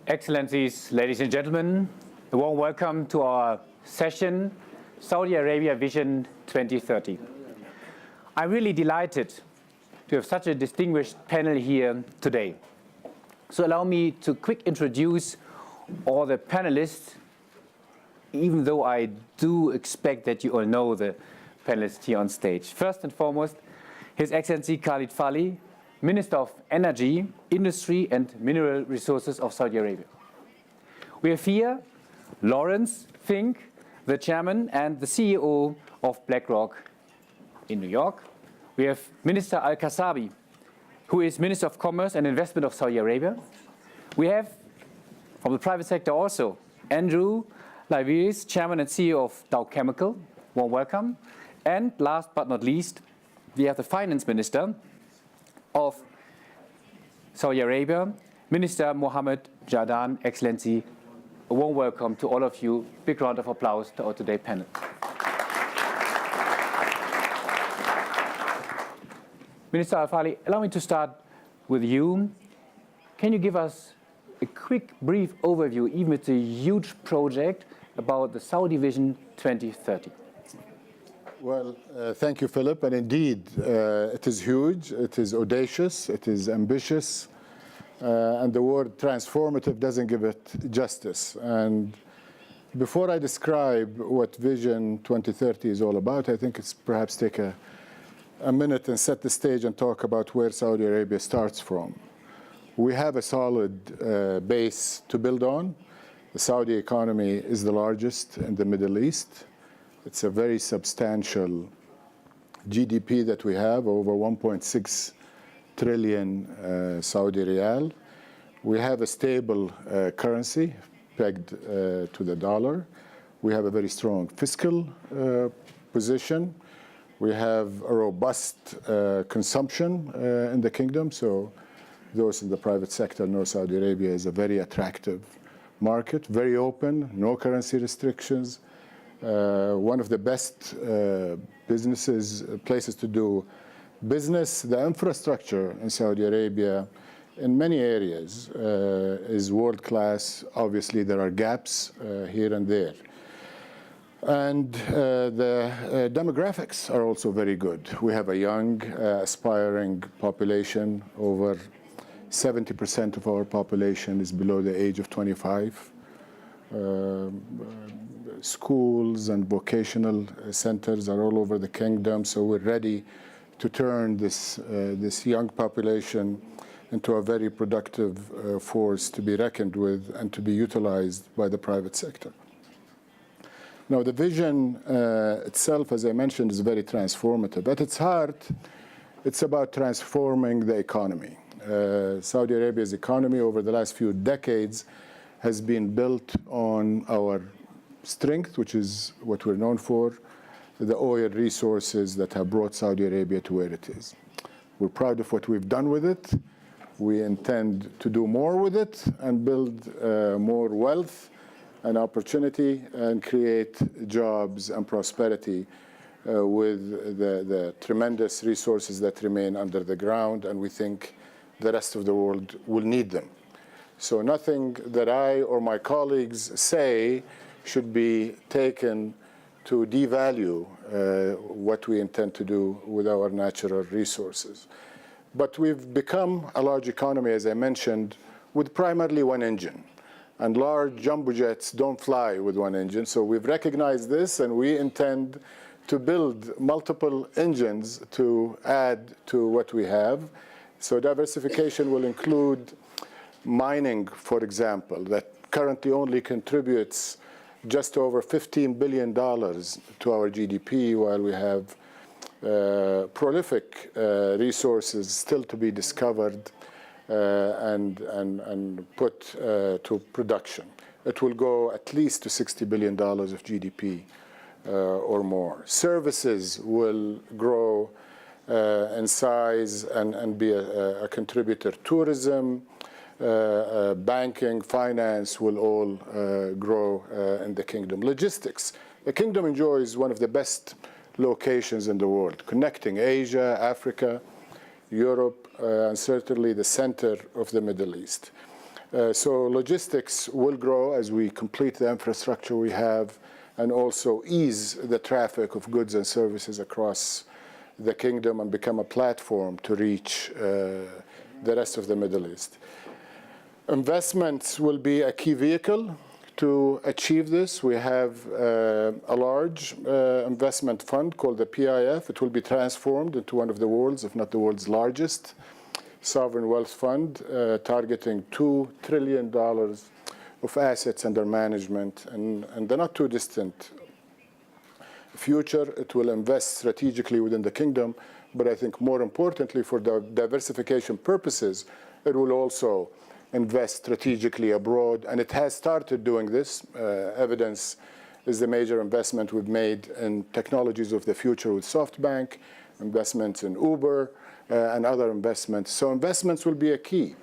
Excellencies, ladies and gentlemen, a warm welcome to our session, Saudi Arabia Vision 2030. I'm really delighted to have such a distinguished panel here today. So allow me to quick introduce all the panelists, even though I do expect that you all know the panelists here on stage. First and foremost, His Excellency Khalid Fali, Minister of Energy, Industry and Mineral Resources of Saudi Arabia. We have here Lawrence Fink, the Chairman and the CEO of BlackRock in New York. We have Minister Al-Kasabi, who is Minister of Commerce and Investment of Saudi Arabia. We have, from the private sector also, Andrew Liveris, Chairman and CEO of Dow Chemical. Warm welcome. And last but not least, we have the Finance Minister of Saudi Arabia, Minister Mohammed Jadaan. Excellency, a warm welcome to all of you. Big round of applause to our today's panel. Minister Al-Fali, allow me to start with you. Can you give us a quick, brief overview, even if it's a huge project, about the Saudi Vision 2030? Well, thank you, Philip. And indeed, it is huge, it is audacious, it is ambitious, and the word transformative doesn't give it justice. And before I describe what Vision 2030 is all about, I think it's perhaps take a minute and set the stage and talk about where Saudi Arabia starts from. We have a solid base to build on. The Saudi economy is the largest in the Middle East. It's a very substantial GDP that we have, over 1.6 trillion Saudi riyal. We have a stable currency pegged to the dollar. We have a very strong fiscal position. We have a robust consumption in the kingdom. So those in the private sector know Saudi Arabia is a very attractive market, very open, no currency restrictions. One of the best places to do business. The infrastructure in Saudi Arabia in many areas is world-class. Obviously, there are gaps here and there. And the demographics are also very good. We have a young, aspiring population. Over 70% of our population is below the age of 25. Schools and vocational centers are all over the kingdom, so we're ready to turn this young population into a very productive force to be reckoned with and to be utilized by the private sector. Now, the vision itself, as I mentioned, is very transformative. At its heart, it's about transforming the economy. Saudi Arabia's economy over the last few decades has been built on our strength, which is what we're known for, the oil resources that have brought Saudi Arabia to where it is. We're proud of what we've done with it. We intend to do more with it and build more wealth and opportunity and create jobs and prosperity with the tremendous resources that remain under the ground, and we think the rest of the world will need them. So nothing that I or my colleagues say should be taken to devalue what we intend to do with our natural resources. But we've become a large economy, as I mentioned, with primarily one engine. And large jumbo jets don't fly with one engine. So we've recognized this, and we intend to build multiple engines to add to what we have. So diversification will include mining, for example, that currently only contributes just over $15 billion to our GDP, while we have prolific resources still to be discovered and put to production. It will go at least to $60 billion of GDP or more. Services will grow in size and be a contributor. Tourism, banking, finance will all grow in the kingdom. Logistics. The kingdom enjoys one of the best locations in the world, connecting Asia, Africa, Europe, and certainly the center of the Middle East. So logistics will grow as we complete the infrastructure we have and also ease the traffic of goods and services across the kingdom and become a platform to reach the rest of the Middle East. Investments will be a key vehicle to achieve this. We have a large investment fund called the PIF. It will be transformed into one of the world's, if not the world's largest, sovereign wealth fund, targeting $2 trillion of assets under management. And the not too distant future, it will invest strategically within the kingdom, but I think more importantly for the diversification purposes, it will also invest strategically abroad, and it has started doing this. Evidence is the major investment we've made in technologies of the future with SoftBank, investments in Uber, and other investments. So investments will be a key.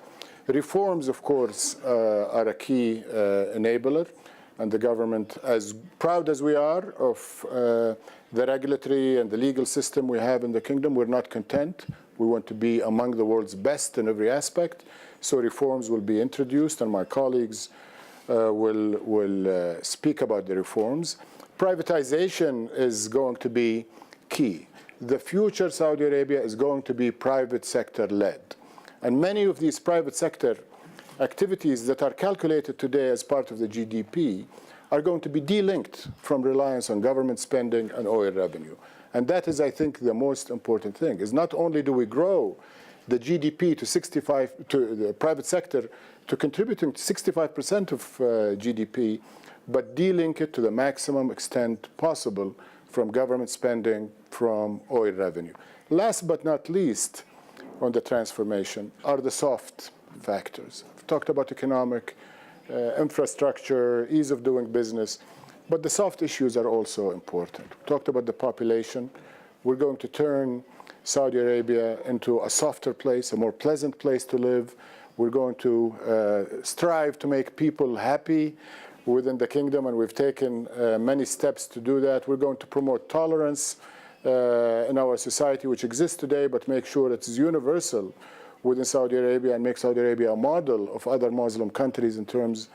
Reforms, of course, are a key enabler, and the government, as proud as we are of the regulatory and the legal system we have in the kingdom, we're not content. We want to be among the world's best in every aspect. So reforms will be introduced, and my colleagues will speak about the reforms. Privatization is going to be key. The future Saudi Arabia is going to be private sector led. And many of these private sector activities that are calculated today as part of the GDP are going to be delinked from reliance on government spending and oil revenue. And that is, I think, the most important thing, is not only do we grow the GDP to the private sector to contributing to 65% of GDP, but delink it to the maximum extent possible from government spending, from oil revenue. Last but not least on the transformation are the soft factors. I've talked about economic, infrastructure, ease of doing business, but the soft issues are also important. We talked about the population. We're going to turn Saudi Arabia into a softer place, a more pleasant place to live. We're going to strive to make people happy within the kingdom, and we've taken many steps to do that. We're going to promote tolerance in our society, which exists today, but make sure it's universal within Saudi Arabia and make Saudi Arabia a model of other Muslim countries in terms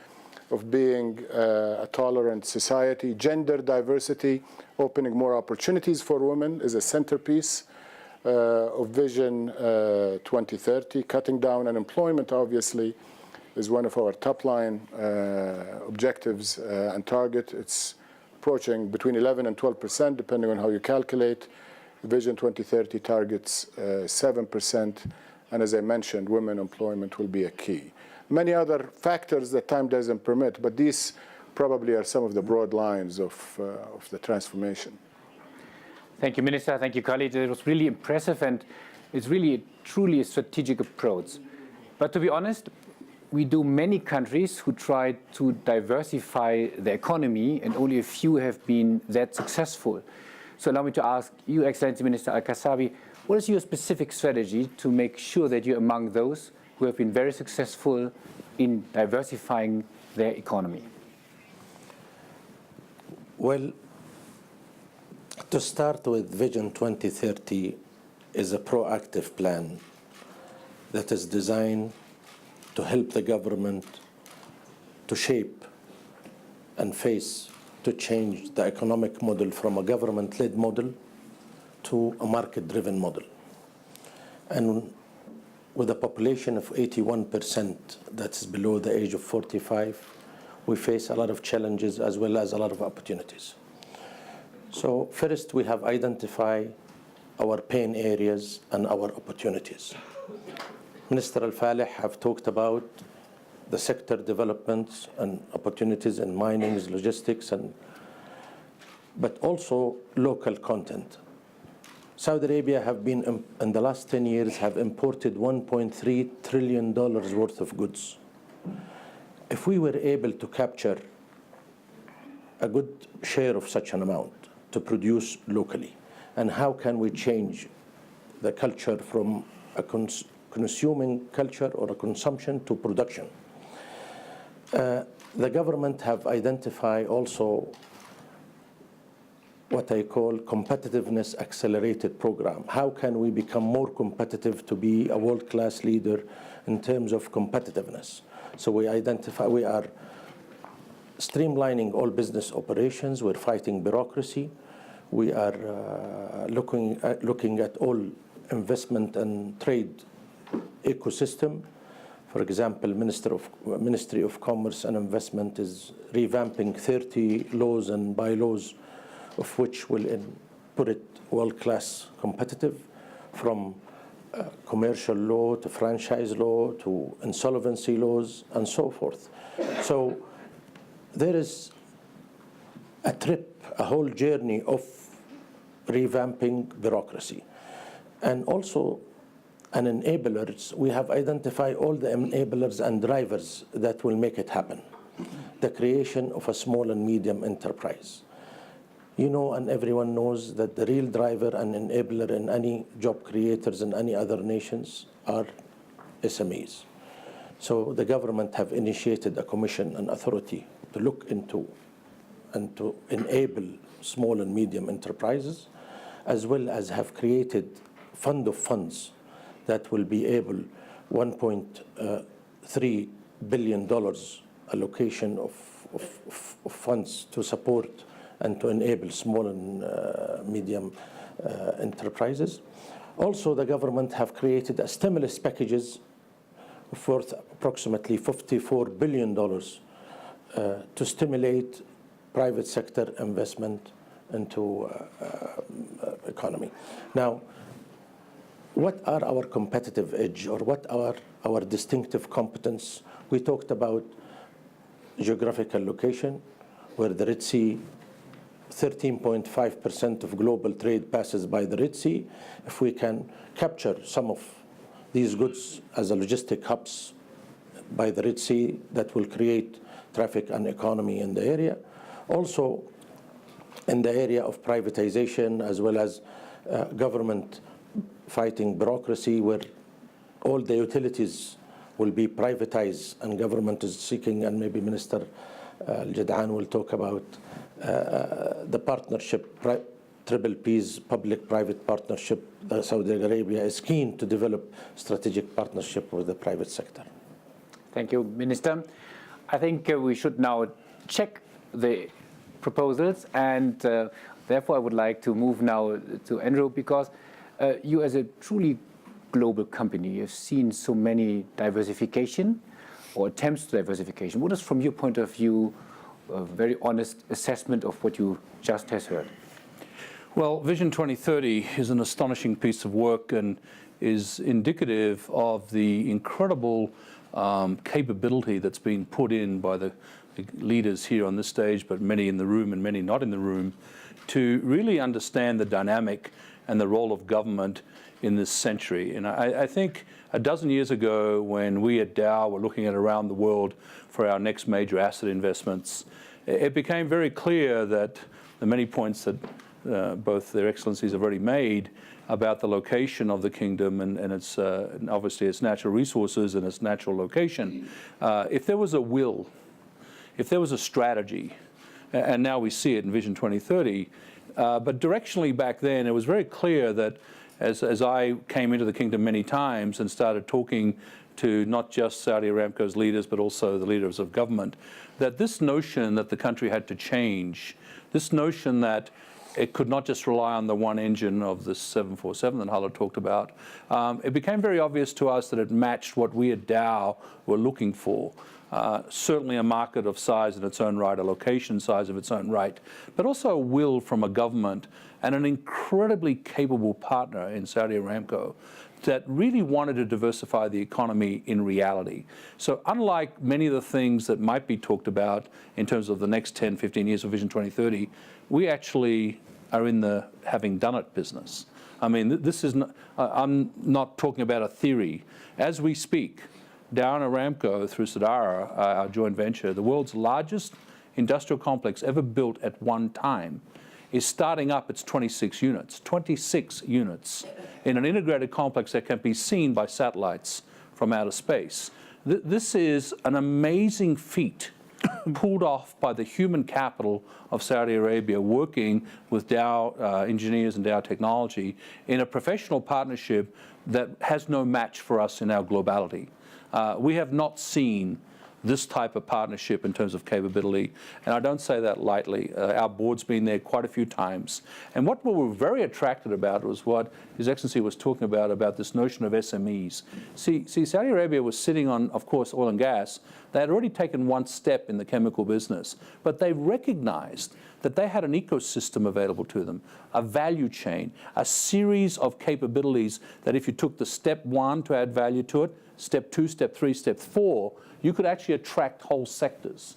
of being a tolerant society. Gender diversity, opening more opportunities for women is a centerpiece of Vision 2030. Cutting down unemployment, obviously, is one of our top line objectives and target. It's approaching between 11 and 12%, depending on how you calculate. Vision 2030 targets 7%. And as I mentioned, women employment will be a key. Many other factors that time doesn't permit, but these probably are some of the broad lines of the transformation. Thank you, Minister. Thank you, colleagues. It was really impressive, and it's really truly a strategic approach. But to be honest, we do many countries who try to diversify the economy, and only a few have been that successful. So allow me to ask you, Excellency Minister Al-Kassabi, what is your specific strategy to make sure that you're among those who have been very successful in diversifying their economy? Well, to start with, Vision 2030 is a proactive plan that is designed to help the government to shape and to change the economic model from a government-led model to a market-driven model. And with a population of 81% that's below the age of 45, we face a lot of challenges as well as a lot of opportunities. So first, we have identified our pain areas and our opportunities. Minister Al-Falih have talked about the sector developments and opportunities in mining, logistics, but also local content. Saudi Arabia have been, in the last 10 years, have imported $1.3 trillion worth of goods. If we were able to capture a good share of such an amount to produce locally, and how can we change the culture from a consuming culture or a consumption to production? The government have identified also what I call competitiveness accelerated program. How can we become more competitive to be a world-class leader in terms of competitiveness? So we are streamlining all business operations. We're fighting bureaucracy. We are looking at all investment and trade ecosystem. For example, Ministry of Commerce and Investment is revamping 30 laws and bylaws, of which will put it world-class competitive, from commercial law to franchise law to insolvency laws and so forth. So there is a whole journey of revamping bureaucracy. And also enablers, we have identified all the enablers and drivers that will make it happen. The creation of a small and medium enterprise. You know, and everyone knows that the real driver and enabler in any job creators in any other nations are SMEs. So the government have initiated a commission and authority to look into and to enable small and medium enterprises, as well as have created fund of funds that will be able $1.3 billion allocation of funds to support and to enable small and medium enterprises. Also, the government have created stimulus packages worth approximately $54 billion to stimulate private sector investment into economy. Now, what are our competitive edge, or what are our distinctive competence? We talked about geographical location, where the Red Sea, 13.5% of global trade passes by the Red Sea. If we can capture some of these goods as a logistic hubs by the Red Sea, that will create traffic and economy in the area. Also, in the area of privatization, as well as government fighting bureaucracy, where all the utilities will be privatized and government is seeking, and maybe Minister Al-Jad'an will talk about the partnership, Triple P's public-private partnership. Saudi Arabia is keen to develop strategic partnership with the private sector. Thank you, Minister. I think we should now check the proposals, and therefore I would like to move now to Andrew, because you, as a truly global company, you've seen so many diversification or attempts to diversification. What is, from your point of view, a very honest assessment of what you just has heard? Well, Vision 2030 is an astonishing piece of work and is indicative of the incredible capability that's been put in by the leaders here on this stage, but many in the room and many not in the room, to really understand the dynamic and the role of government in this century. And I think a dozen years ago, when we at Dow were looking at around the world for our next major asset investments, it became very clear that the many points that both their excellencies have already made about the location of the kingdom and its obviously its natural resources and its natural location, if there was a will, if there was a strategy, and now we see it in Vision 2030, but directionally back then it was very clear that as I came into the kingdom many times and started talking to not just Saudi Aramco's leaders, but also the leaders of government, that this notion that the country had to change, this notion that it could not just rely on the one engine of the 747 that Hala talked about, it became very obvious to us that it matched what we at Dow were looking for. Certainly a market of size in its own right, a location size of its own right, but also a will from a government and an incredibly capable partner in Saudi Aramco that really wanted to diversify the economy in reality. So unlike many of the things that might be talked about in terms of the next 10, 15 years of Vision 2030, we actually are in the having done it business. I mean, this is not, I'm not talking about a theory. As we speak, Dow and Aramco, through Sadara, our joint venture, the world's largest industrial complex ever built at one time, is starting up its 26 units. 26 units in an integrated complex that can be seen by satellites from outer space. This is an amazing feat pulled off by the human capital of Saudi Arabia, working with Dow engineers and Dow technology in a professional partnership that has no match for us in our globality. We have not seen this type of partnership in terms of capability. And I don't say that lightly. Our board's been there quite a few times. And what we were very attracted about was what His Excellency was talking about this notion of SMEs. See, Saudi Arabia was sitting on, of course, oil and gas. They had already taken one step in the chemical business, but they recognized that they had an ecosystem available to them, a value chain, a series of capabilities that if you took the step one to add value to it, step two, step three, step four, you could actually attract whole sectors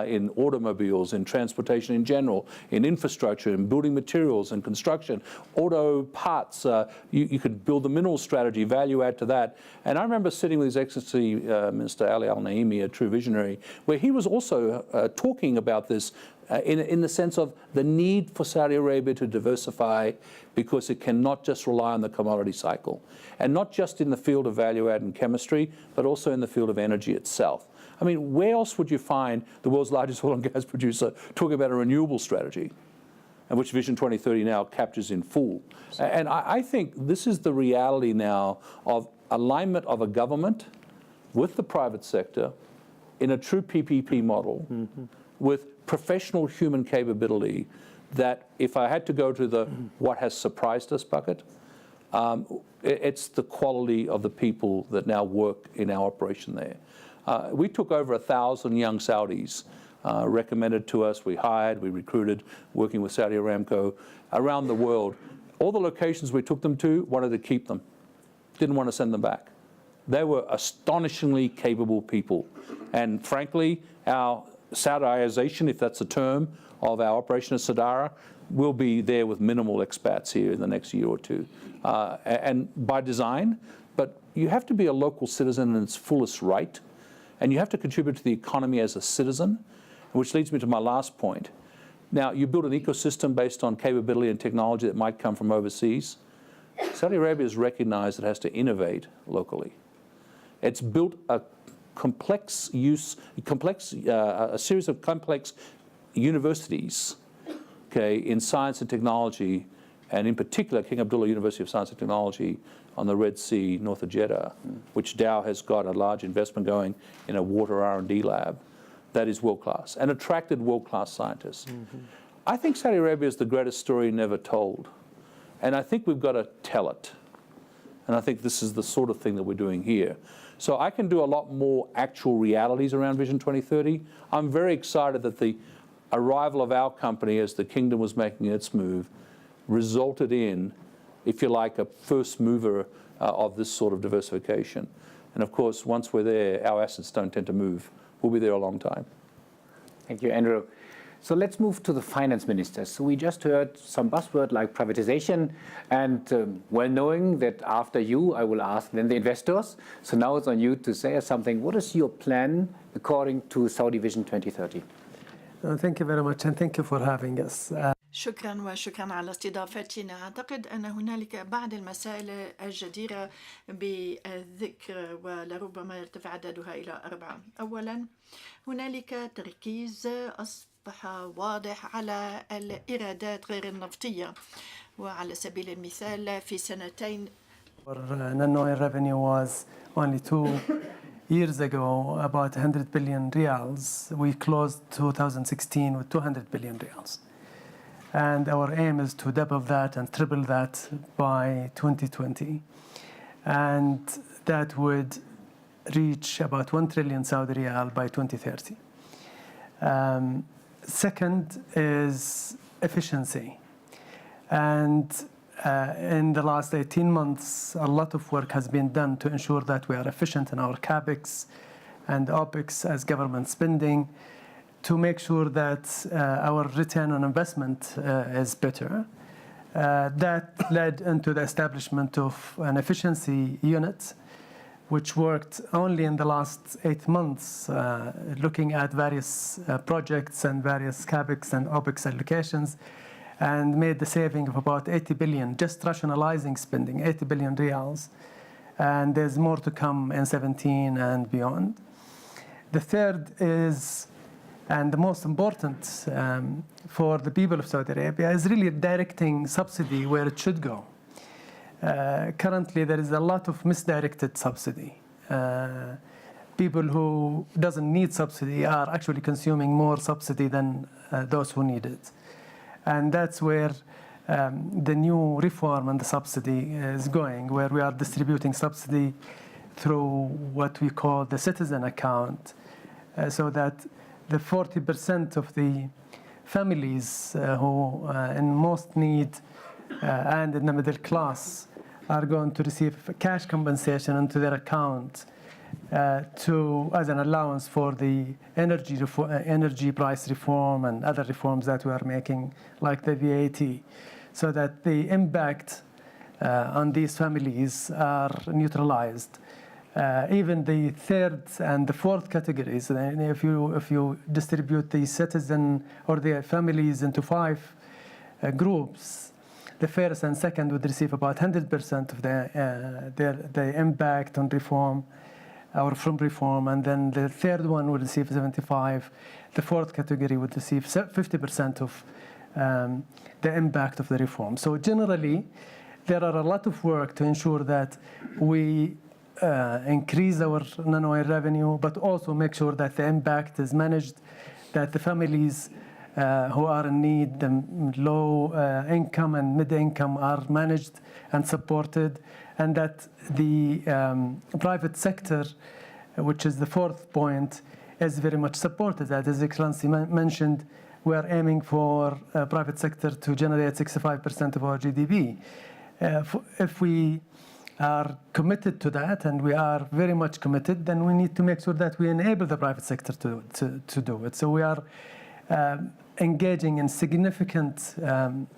in automobiles, in transportation in general, in infrastructure, in building materials and construction, auto parts. You could build a mineral strategy, value add to that. And I remember sitting with His Excellency Minister Ali Al-Naimi, a true visionary, where he was also talking about this in the sense of the need for Saudi Arabia to diversify because it cannot just rely on the commodity cycle. And not just in the field of value add and chemistry, but also in the field of energy itself. I mean, where else would you find the world's largest oil and gas producer talking about a renewable strategy, and which Vision 2030 now captures in full? And I think this is the reality now of alignment of a government with the private sector in a true PPP model with professional human capability that if I had to go to the what has surprised us bucket, it's the quality of the people that now work in our operation there. We took over 1,000 young Saudis recommended to us. We hired, we recruited, working with Saudi Aramco around the world. All the locations we took them to, wanted to keep them, didn't want to send them back. They were astonishingly capable people. And frankly, our Saudiization, if that's a term, of our operation at Sadara, will be there with minimal expats here in the next year or two. And by design, but you have to be a local citizen in its fullest right. And you have to contribute to the economy as a citizen, which leads me to my last point. Now, you build an ecosystem based on capability and technology that might come from overseas. Saudi Arabia has recognized it has to innovate locally. It's built a a series of complex universities, okay, in science and technology, and in particular, King Abdullah University of Science and Technology on the Red Sea, north of Jeddah, which Dow has got a large investment going in a water R&D lab that is world-class and attracted world-class scientists. I think Saudi Arabia is the greatest story never told. And I think we've got to tell it. And I think this is the sort of thing that we're doing here. So I can do a lot more actual realities around Vision 2030. I'm very excited that the arrival of our company as the kingdom was making its move resulted in, if you like, a first mover of this sort of diversification. And of course, once we're there, our assets don't tend to move. We'll be there a long time. Thank you, Andrew. So let's move to the finance minister. So we just heard some buzzword like privatization, and well knowing that after you, I will ask then the investors. So now it's on you to say something. What is your plan according to Saudi Vision 2030? Thank you very much, and thank you for having us. شكرا وشكرا على استضافتنا. أعتقد أن هنالك بعض المسائل الجديرة بالذكر ولربما يرتفع عددها إلى 4. أولا، هنالك تركيز أصبح واضح على الإيرادات غير النفطية، وعلى سبيل المثال في سنتين Non-oil revenue was only 2 years ago about 100 billion riyals. We closed 2016 with 200 billion riyals. And our aim is to double that and triple that by 2020. And that would reach about 1 trillion Saudi riyal by 2030. Second is efficiency. And in the last 18 months, a lot of work has been done to ensure that we are efficient in our CapEx and OpEx as government spending, to make sure that our return on investment is better. That led into the establishment of an efficiency unit, which worked only in the last 8 months, looking at various projects and various CapEx and OpEx allocations, and made the saving of about 80 billion, just rationalizing spending, 80 billion riyals. And there's more to come in 17 and beyond. The third is, and the most important for the people of Saudi Arabia, is really directing subsidy where it should go. Currently, there is a lot of misdirected subsidy. people who doesn't need subsidy are actually consuming more subsidy than those who need it. And that's where the new reform on the subsidy is going, where we are distributing subsidy through what we call the citizen account, so that the 40% of the families who in most need and in the middle class are going to receive cash compensation into their account as an allowance for the energy price reform and other reforms that we are making, like the VAT, so that the impact on these families are neutralized. Even the third and the fourth categories, if you distribute the citizen or the families into 5 groups, the first and second would receive about 100% of the impact on reform or from reform, and then the third one would receive 75. The fourth category would receive 50% of the impact of the reform. So generally, there are a lot of work to ensure that we increase our non-oil revenue, but also make sure that the impact is managed, that the families who are in need, the low income and mid-income, are managed and supported, and that the private sector, which is the fourth point, is very much supported. As Excellency mentioned, we are aiming for private sector to generate 65% of our GDP. If we are committed to that, and we are very much committed, then we need to make sure that we enable the private sector to do it. So we are engaging in significant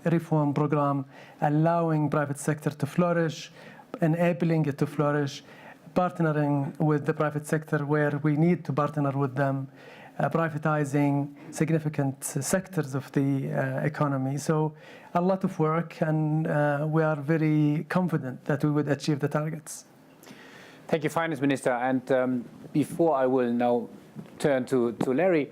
reform program, allowing private sector to flourish, enabling it to flourish, partnering with the private sector where we need to partner with them, privatizing significant sectors of the economy. So a lot of work, and we are very confident that we would achieve the targets. Thank you, Finance Minister. And before I will now turn to Larry,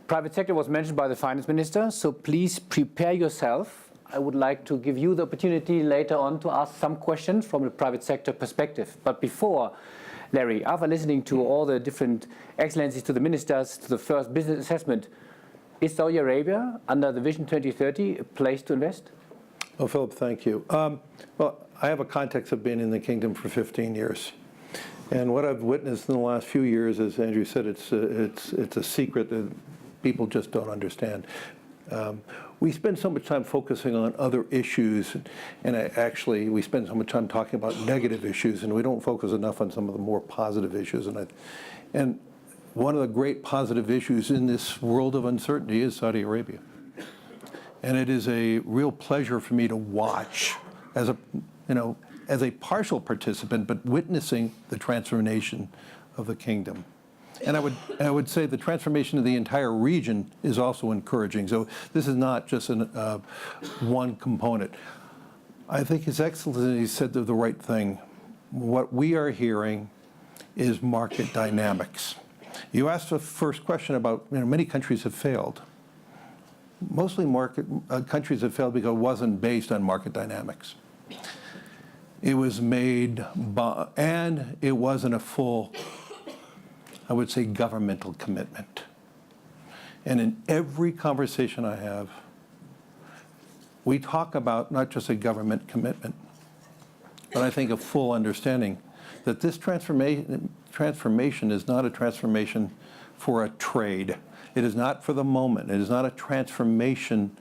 private sector was mentioned by the Finance Minister, so please prepare yourself. I would like to give you the opportunity later on to ask some questions from the private sector perspective. But before, Larry, after listening to all the different excellencies, to the ministers, to the first business assessment, is Saudi Arabia, under the Vision 2030, a place to invest? Well, Philip, thank you. Well, I have a context of being in the kingdom for 15 years. And what I've witnessed in the last few years, as Andrew said, it's a secret that people just don't understand. We spend so much time focusing on other issues, and actually we spend so much time talking about negative issues, and we don't focus enough on some of the more positive issues. And one of the great positive issues in this world of uncertainty is Saudi Arabia. And it is a real pleasure for me to watch as a partial participant, but witnessing the transformation of the kingdom. And I would say the transformation of the entire region is also encouraging. So this is not just one component. I think His Excellency said the right thing. What we are hearing is market dynamics. You asked the first question about, many countries have failed. Mostly countries have failed because it wasn't based on market dynamics. It was made by, and it wasn't a full, I would say, governmental commitment. And in every conversation I have, we talk about not just a government commitment, but I think a full understanding that this transformation is not a transformation for a trade. It is not for the moment. It is not a transformation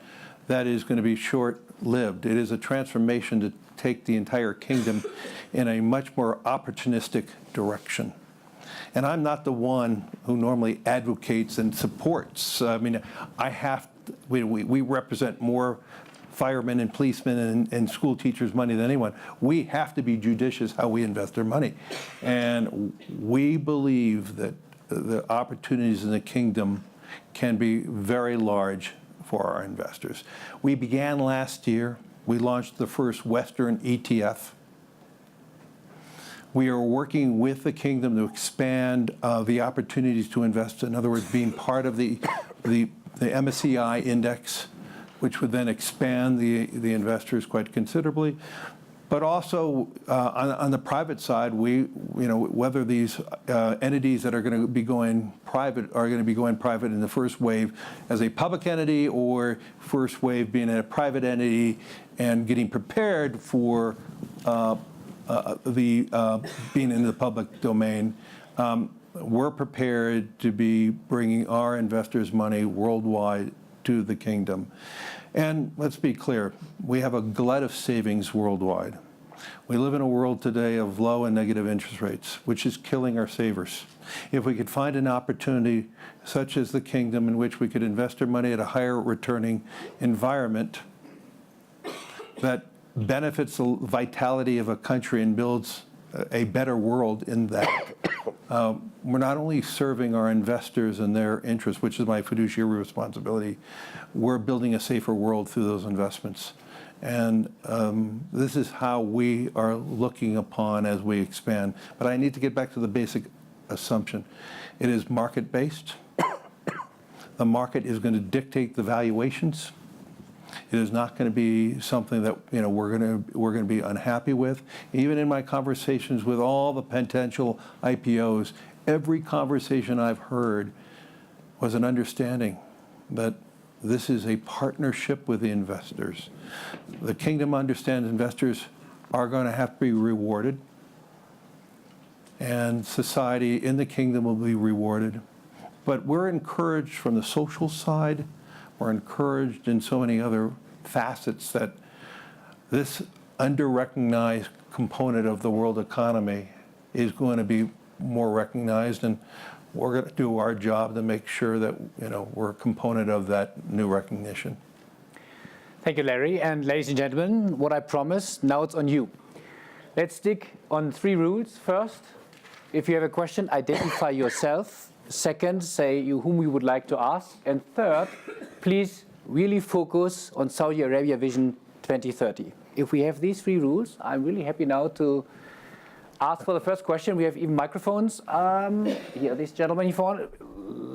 that is going to be short-lived. It is a transformation to take the entire kingdom in a much more opportunistic direction. And I'm not the one who normally advocates and supports. I mean, we represent more firemen and policemen and school teachers' money than anyone. We have to be judicious how we invest our money. And we believe that the opportunities in the kingdom can be very large for our investors. We began last year. We launched the first Western ETF. We are working with the kingdom to expand the opportunities to invest. In other words, being part of the MSCI index, which would then expand the investors quite considerably. But also on the private side, whether these entities that are going to be going private are going to be going private in the first wave as a public entity, or first wave being a private entity and getting prepared for being in the public domain. We're prepared to be bringing our investors' money worldwide to the kingdom. And let's be clear, we have a glut of savings worldwide. We live in a world today of low and negative interest rates, which is killing our savers. If we could find an opportunity such as the kingdom in which we could invest our money at a higher returning environment that benefits the vitality of a country and builds a better world in that, we're not only serving our investors and their interests, which is my fiduciary responsibility, we're building a safer world through those investments. And this is how we are looking upon as we expand. But I need to get back to the basic assumption. It is market-based. The market is going to dictate the valuations. It is not going to be something that we're going to be unhappy with. Even in my conversations with all the potential IPOs, every conversation I've heard was an understanding that this is a partnership with the investors. The kingdom understands investors are going to have to be rewarded, and society in the kingdom will be rewarded. But we're encouraged from the social side. We're encouraged in so many other facets that this under-recognized component of the world economy is going to be more recognized, and we're going to do our job to make sure that we're a component of that new recognition. Thank you, Larry. And ladies and gentlemen, what I promised, now it's on you. Let's stick on 3 rules. First, if you have a question, identify yourself. Second, say whom you would like to ask. And third, please really focus on Saudi Arabia Vision 2030. If we have these 3 rules, I'm really happy now to ask for the first question. We have even microphones. Here, this gentleman in front.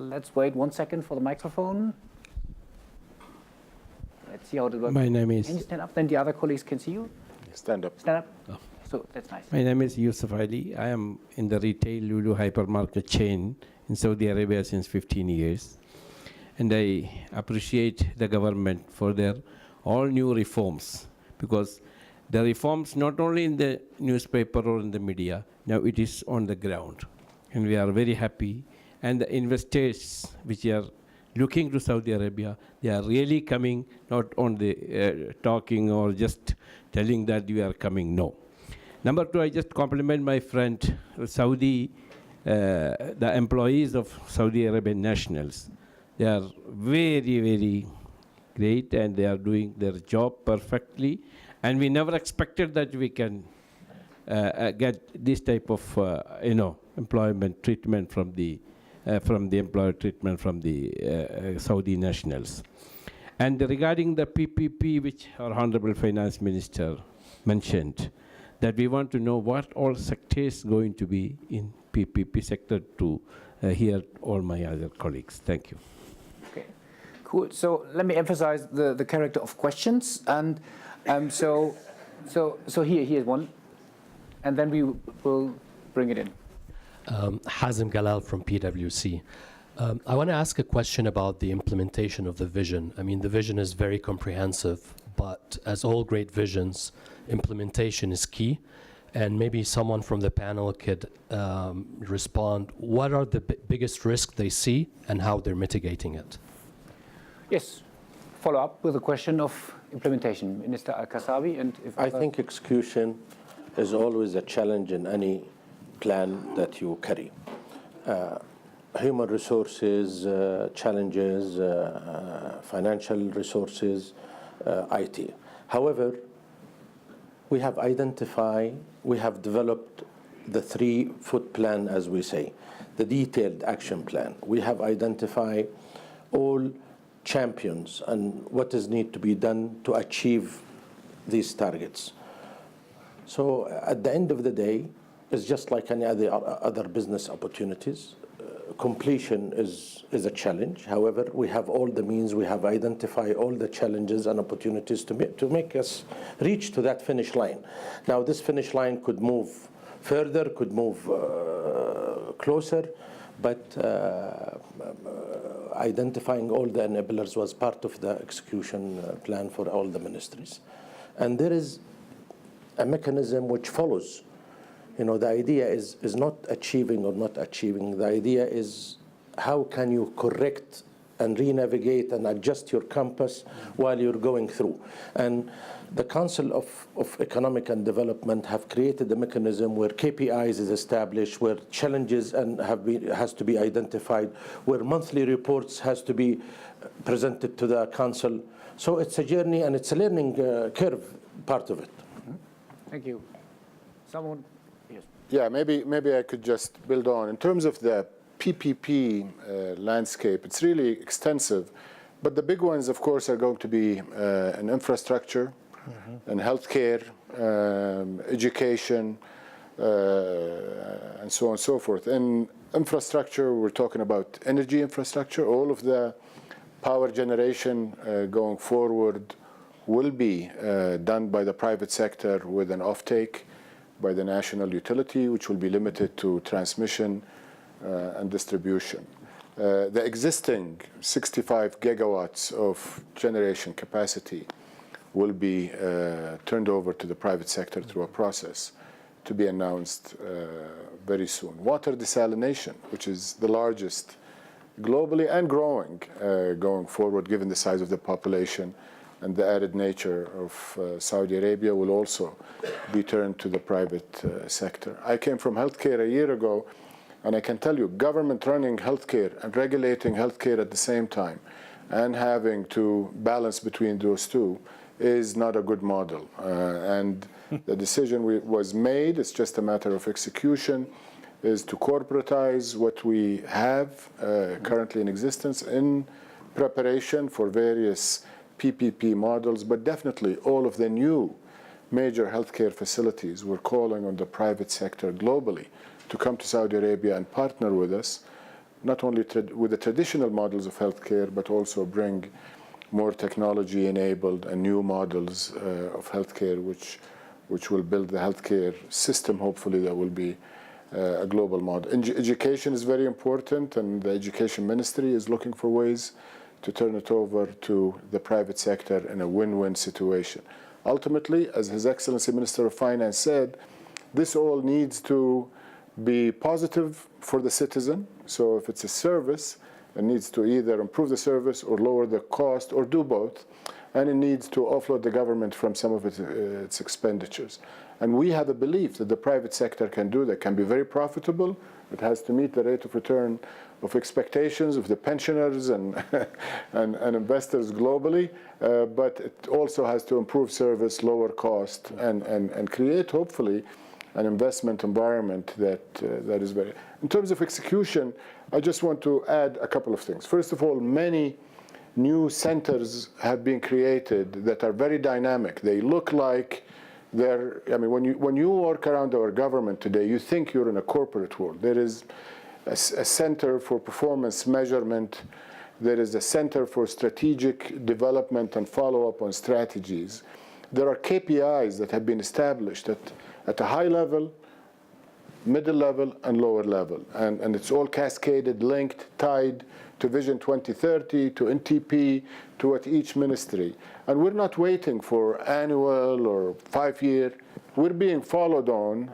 Let's wait 1 second for the microphone. Let's see how it works. My name is... Can you stand up? Then the other colleagues can see you. Stand up. Stand up. Oh. So that's nice. My name is Yusuf Ali. I am in the retail Lulu hypermarket chain in Saudi Arabia since 15 years. And I appreciate the government for their all new reforms, because the reforms not only in the newspaper or in the media, now it is on the ground. And we are very happy. And the investors which are looking to Saudi Arabia, they are really coming, not on the talking or just telling that you are coming, no. Number 2, I just compliment my friend, the employees of Saudi Arabian nationals. They are very, very great, and they are doing their job perfectly. And we never expected that we can get this type of, employment treatment from the employer treatment from the Saudi nationals. And regarding the PPP, which our Honorable Finance Minister mentioned, that we want to know what all sectors going to be in PPP sector to hear all my other colleagues. Thank you. Okay, cool. So let me emphasize the character of questions. And so here's one, and then we will bring it in. Hazem Galal from PwC. I want to ask a question about the implementation of the vision. I mean, the vision is very comprehensive, but as all great visions, implementation is key. And maybe someone from the panel could respond. What are the biggest risks they see and how they're mitigating it? Yes. Follow up with the question of implementation. Minister Al-Kasabi, and if I think execution is always a challenge in any plan that you carry. Human resources, challenges, financial resources, IT. However, we have developed the 3-foot plan, as we say, the detailed action plan. We have identified all champions and what is need to be done to achieve these targets. So at the end of the day, it's just like any other business opportunities. completion is a challenge. However, we have all the means, we have identified all the challenges and opportunities to make us reach to that finish line. Now, this finish line could move further, could move closer, but identifying all the enablers was part of the execution plan for all the ministries. And there is a mechanism which follows. You know, the idea is not achieving or not achieving. The idea is how can you correct and re-navigate and adjust your compass while you're going through. And the Council of Economic and Development have created a mechanism where KPIs is established, where challenges has to be identified, where monthly reports has to be presented to the Council. So it's a journey and it's a learning curve part of it. Thank you. Someone? Yes. Yeah, maybe I could just build on. In terms of the PPP landscape, it's really extensive. But the big ones, of course, are going to be in infrastructure, and healthcare, education, and so on and so forth. In infrastructure, we're talking about energy infrastructure. All of the power generation going forward will be done by the private sector with an offtake by the national utility, which will be limited to transmission and distribution. The existing 65 gigawatts of generation capacity will be turned over to the private sector through a process to be announced very soon. Water desalination, which is the largest globally and growing going forward, given the size of the population and the arid nature of Saudi Arabia, will also be turned to the private sector. I came from healthcare a year ago, and I can tell you, government running healthcare and regulating healthcare at the same time and having to balance between those two is not a good model. And the decision was made, it's just a matter of execution, is to corporatize what we have currently in existence in preparation for various PPP models, but definitely all of the new major healthcare facilities, we're calling on the private sector globally to come to Saudi Arabia and partner with us, not only with the traditional models of healthcare, but also bring more technology-enabled and new models of healthcare, which will build the healthcare system, hopefully, that will be a global model. Education is very important, and the Education Ministry is looking for ways to turn it over to the private sector in a win-win situation. Ultimately, as His Excellency Minister of Finance said, this all needs to be positive for the citizen. So if it's a service, it needs to either improve the service or lower the cost or do both. And it needs to offload the government from some of its expenditures. And we have a belief that the private sector can do that, can be very profitable. It has to meet the rate of return of expectations of the pensioners and investors globally, but it also has to improve service, lower cost, and create, hopefully, an investment environment that is very... In terms of execution, I just want to add a couple of things. First of all, many new centers have been created that are very dynamic. They look like they're... I mean, when you work around our government today, you think you're in a corporate world. There is a center for performance measurement. There is a center for strategic development and follow-up on strategies. There are KPIs that have been established at a high level, middle level, and lower level. And it's all cascaded, linked, tied to Vision 2030, to NTP, to what each ministry. And we're not waiting for annual or 5-year. We're being followed on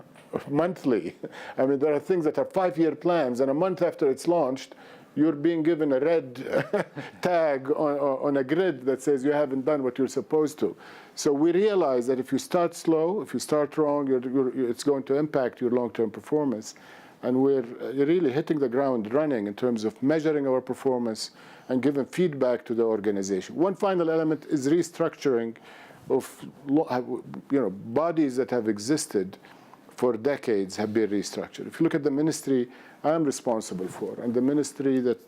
monthly. I mean, there are things that are 5-year plans, and a month after it's launched, you're being given a red tag on a grid that says you haven't done what you're supposed to. So we realize that if you start slow, if you start wrong, it's going to impact your long-term performance. And we're really hitting the ground running in terms of measuring our performance and giving feedback to the organization. One final element is restructuring of bodies that have existed for decades have been restructured. If you look at the ministry I'm responsible for, and the ministry that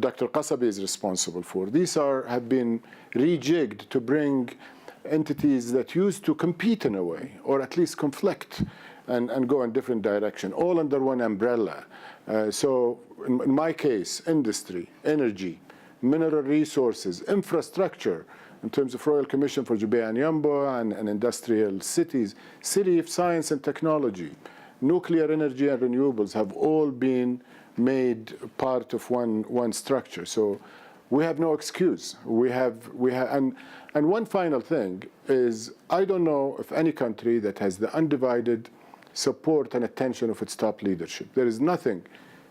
Dr. Qasabi is responsible for, these have been rejigged to bring entities that used to compete in a way, or at least conflict and go in different direction, all under one umbrella. So in my case, industry, energy, mineral resources, infrastructure, in terms of Royal Commission for Jubail and Yambo and industrial cities, City of Science and Technology, nuclear energy and renewables have all been made part of one structure. So we have no excuse. And one final thing is, I don't know of any country that has the undivided support and attention of its top leadership. There is nothing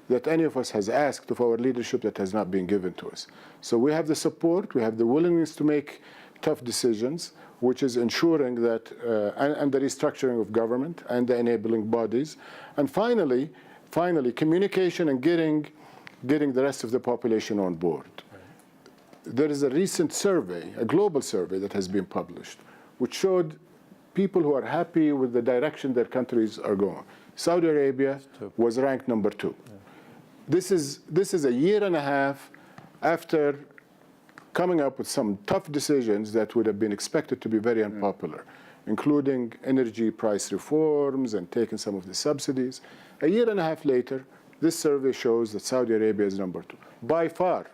that any of us has asked of our leadership that has not been given to us. So we have the support, we have the willingness to make tough decisions, which is ensuring that, and the restructuring of government and the enabling bodies. And finally, communication and getting the rest of the population on board. There is a recent survey, a global survey that has been published, which showed people who are happy with the direction their countries are going. Saudi Arabia was ranked number 2. Yeah. This is a year and a half after coming up with some tough decisions that would have been expected to be very unpopular, including energy price reforms and taking some of the subsidies. A year and a half later, this survey shows that Saudi Arabia is number 2. By far,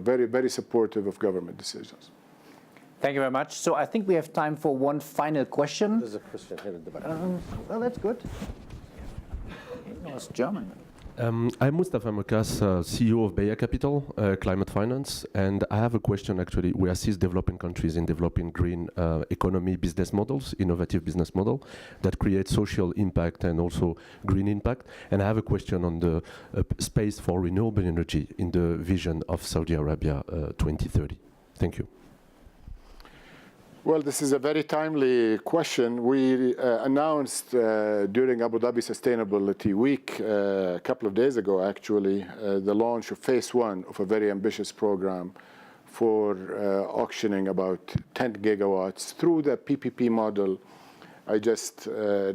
very, very supportive of government decisions. Thank you very much. So I think we have time for one final question. There's a question here at the back. Well, that's good. It's German. I'm Mustafa Mokas, CEO of Bayer Capital, Climate Finance, and I have a question actually. We assist developing countries in developing green economy business models, innovative business model that create social impact and also green impact. And I have a question on the space for renewable energy in the vision of Saudi Arabia 2030. Thank you. Well, this is a very timely question. We announced during Abu Dhabi Sustainability Week a couple of days ago, actually, the launch of phase 1 of a very ambitious program for auctioning about 10 gigawatts through the PPP model I just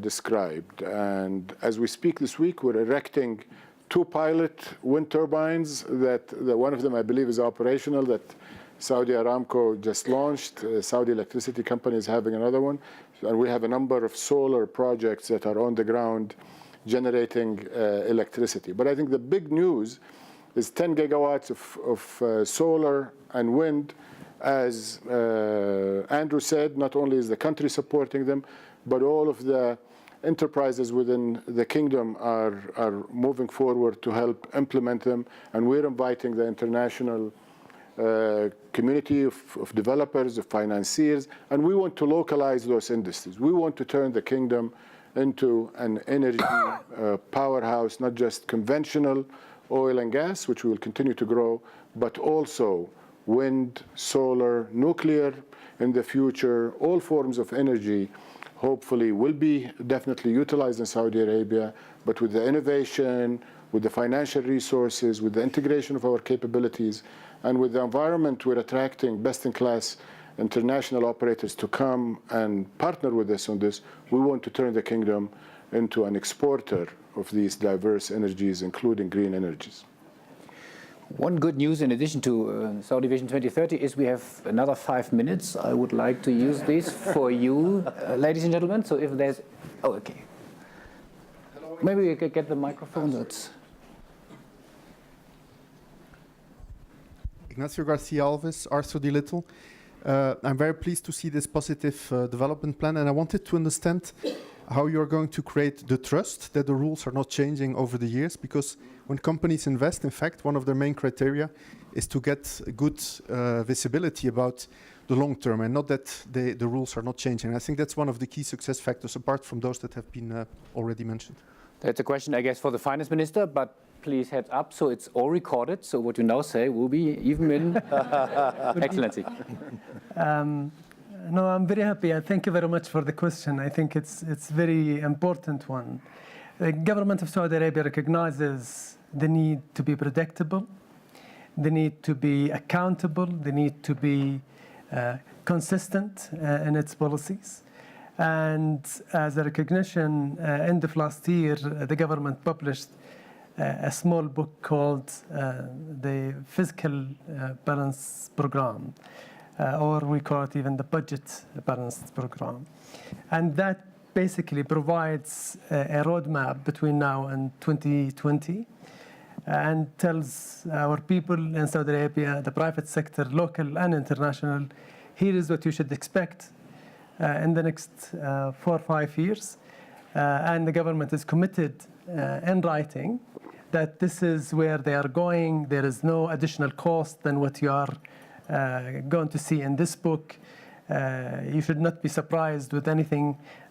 described. And as we speak this week, we're erecting 2 pilot wind turbines that one of them, I believe, is operational, that Saudi Aramco just launched. Saudi Electricity Company is having another one. And we have a number of solar projects that are on the ground generating electricity. But I think the big news is 10 gigawatts of solar and wind. As Andrew said, not only is the country supporting them, but all of the enterprises within the kingdom are moving forward to help implement them. And we're inviting the international community of developers, of financiers, and we want to localize those industries. We want to turn the kingdom into an energy powerhouse, not just conventional oil and gas, which will continue to grow, but also wind, solar, nuclear in the future. All forms of energy hopefully will be definitely utilized in Saudi Arabia, but with the innovation, with the financial resources, with the integration of our capabilities, and with the environment, we're attracting best-in-class international operators to come and partner with us on this. We want to turn the kingdom into an exporter of these diverse energies, including green energies. One good news in addition to Saudi Vision 2030 is we have another 5 minutes. I would like to use this for you, ladies and gentlemen. So if there's... Oh, okay. Maybe we could get the microphone. That's... Ignacio Garcia Alves, Arthur D. Little. I'm very pleased to see this positive development plan, and I wanted to understand how you're going to create the trust that the rules are not changing over the years, because when companies invest, in fact, one of their main criteria is to get good visibility about the long term, and not that the rules are not changing. I think that's one of the key success factors, apart from those that have been already mentioned. That's a question, I guess, for the finance minister, but please heads up, so it's all recorded, so what you now say will be even in excellency. No, I'm very happy, and thank you very much for the question. I think it's a very important one. The government of Saudi Arabia recognizes the need to be predictable, the need to be accountable, the need to be consistent in its policies. And as a recognition, end of last year, the government published a small book called the Fiscal Balance Program, or we call it even the Budget Balance Program. And that basically provides a roadmap between now and 2020 and tells our people in Saudi Arabia, the private sector, local and international, here is what you should expect in the next 4 or 5 years. And the government is committed in writing that this is where they are going. There is no additional cost than what you are going to see in this book. You should not be surprised with anything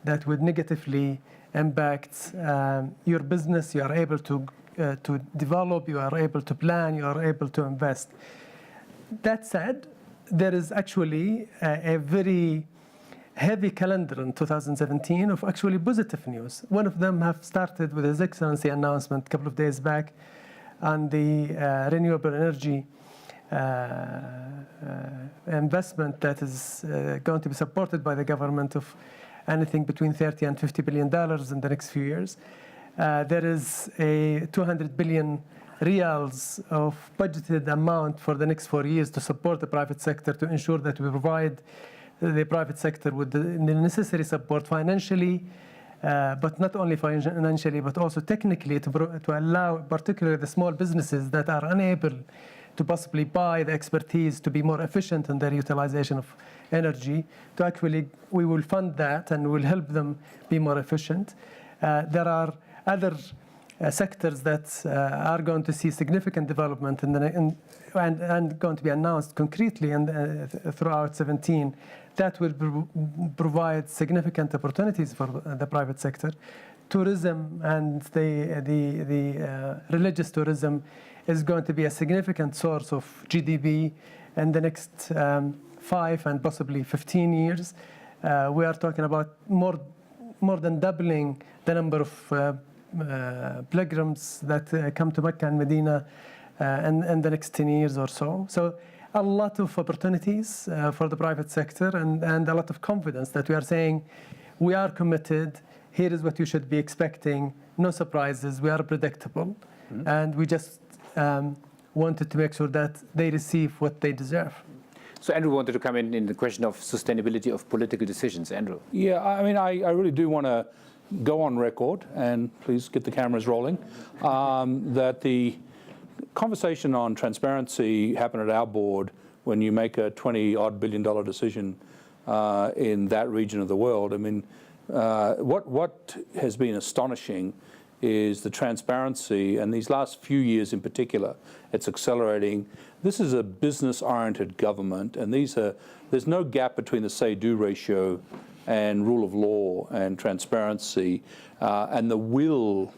that would negatively impact your business. You are able to develop, you are able to plan, you are able to invest. That said, there is actually a very heavy calendar in 2017 of actually positive news. One of them have started with His Excellency announcement a couple of days back on the renewable energy investment that is going to be supported by the government of anything between $30 and $50 billion in the next few years. There is a 200 billion reals of budgeted amount for the next 4 years to support the private sector, to ensure that we provide the private sector with the necessary support financially, but not only financially, but also technically to allow particularly the small businesses that are unable to possibly buy the expertise to be more efficient in their utilization of energy, to actually, we will fund that and will help them be more efficient. There are other sectors that are going to see significant development and going to be announced concretely throughout 2017 that will provide significant opportunities for the private sector. Tourism and the religious tourism is going to be a significant source of GDP in the next 5 and possibly 15 years. We are talking about more than doubling the number of pilgrims that come to Mecca and Medina in the next 10 years or so. So a lot of opportunities for the private sector and a lot of confidence that we are saying we are committed. Here is what you should be expecting. No surprises. We are predictable. And we just wanted to make sure that they receive what they deserve. So Andrew wanted to come in the question of sustainability of political decisions. Andrew. Yeah, I mean, I really do want to go on record, and please get the cameras rolling, that the conversation on transparency happened at our board when you make a $20-odd billion decision in that region of the world. I mean, what has been astonishing is the transparency, and these last few years in particular, it's accelerating. This is a business-oriented government, and there's no gap between the say-do ratio and rule of law and transparency, and the will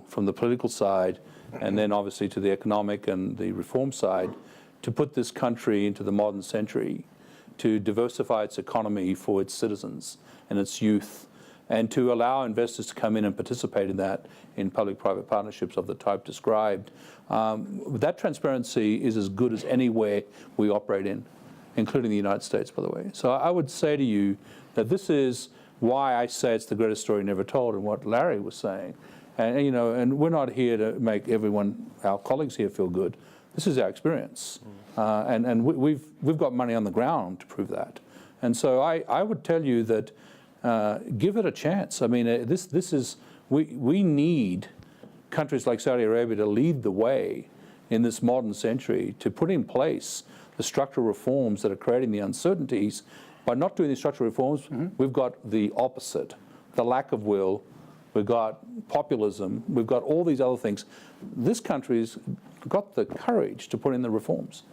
from the political side, and then obviously to the economic and the reform side, to put this country into the modern century, to diversify its economy for its citizens and its youth, and to allow investors to come in and participate in that in public-private partnerships of the type described. That transparency is as good as anywhere we operate in, including the United States, by the way. So I would say to you that this is why I say it's the greatest story never told, and what Larry was saying. And you know, and we're not here to make everyone, our colleagues here, feel good. This is our experience, and we've got money on the ground to prove that. And so I would tell you that give it a chance. I mean, this is we need countries like Saudi Arabia to lead the way in this modern century, to put in place the structural reforms that are creating the uncertainties. By not doing these structural reforms, we've got the opposite, the lack of will. We've got populism. We've got all these other things. This country's got the courage to put in the reforms,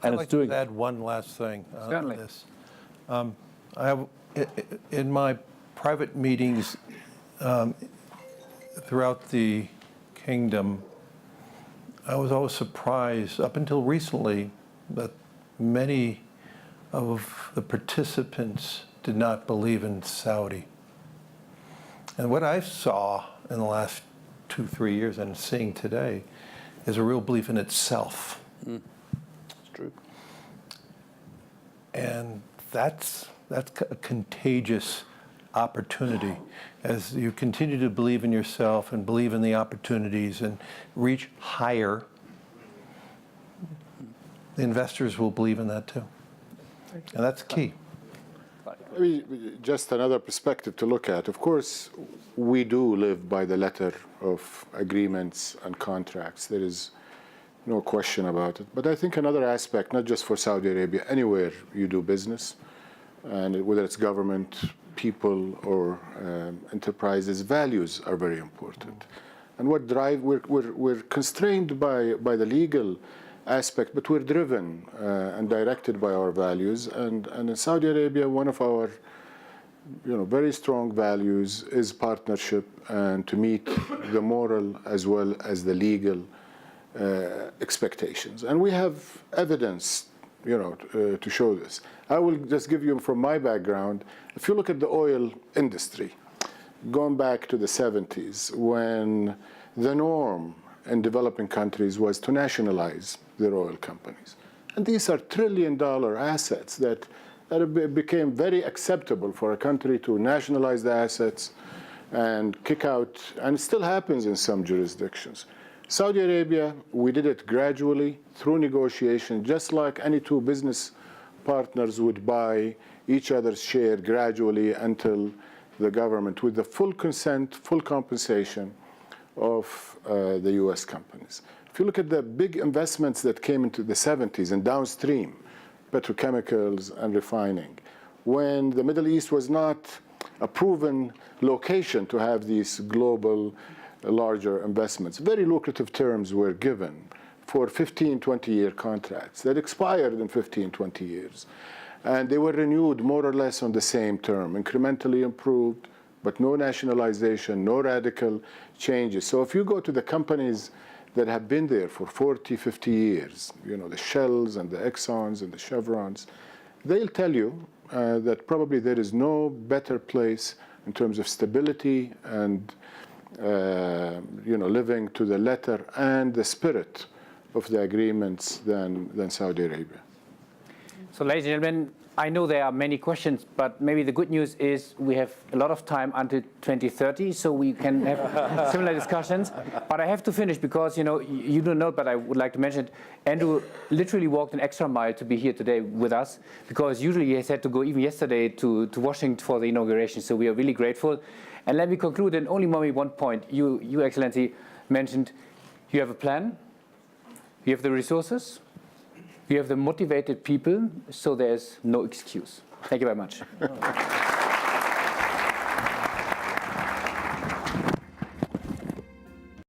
and I'd like to add one last thing on this. I have, in my private meetings throughout the kingdom, I was always surprised, up until recently, that many of the participants did not believe in Saudi. And what I saw in the last 2-3 years and seeing today is a real belief in itself. It's true. And that's a contagious opportunity. As you continue to believe in yourself and believe in the opportunities and reach higher, the investors will believe in that too. And that's key. Just another perspective to look at. Of course, we do live by the letter of agreements and contracts. There is no question about it. But I think another aspect, not just for Saudi Arabia, anywhere you do business, and whether it's government, people, or enterprises, values are very important. And what drive, we're constrained by the legal aspect, but we're driven and directed by our values. And in Saudi Arabia, one of our very strong values is partnership and to meet the moral as well as the legal expectations. And we have evidence to show this. I will just give you from my background. If you look at the oil industry, going back to the 70s, when the norm in developing countries was to nationalize their oil companies. And these are trillion-dollar assets that became very acceptable for a country to nationalize the assets and kick out, and it still happens in some jurisdictions. Saudi Arabia, we did it gradually through negotiation, just like any two business partners would buy each other's share gradually until the government, with the full consent, full compensation of the US companies. If you look at the big investments that came into the 70s and downstream, petrochemicals and refining, when the Middle East was not a proven location to have these global larger investments, very lucrative terms were given for 15, 20-year contracts that expired in 15, 20 years. And they were renewed more or less on the same term, incrementally improved, but no nationalization, no radical changes. So if you go to the companies that have been there for 40, 50 years, the Shells and the Exxons and the Chevrons, they'll tell you that probably there is no better place in terms of stability and living to the letter and the spirit of the agreements than Saudi Arabia. So, ladies and gentlemen, I know there are many questions, but maybe the good news is we have a lot of time until 2030, so we can have similar discussions. But I have to finish because, you don't know, but I would like to mention it. Andrew literally walked an extra mile to be here today with us, because usually he has had to go even yesterday to Washington for the inauguration, so we are really grateful. And let me conclude, and only maybe one point. You Excellency, mentioned you have a plan, you have the resources, you have the motivated people, so there's no excuse. Thank you very much.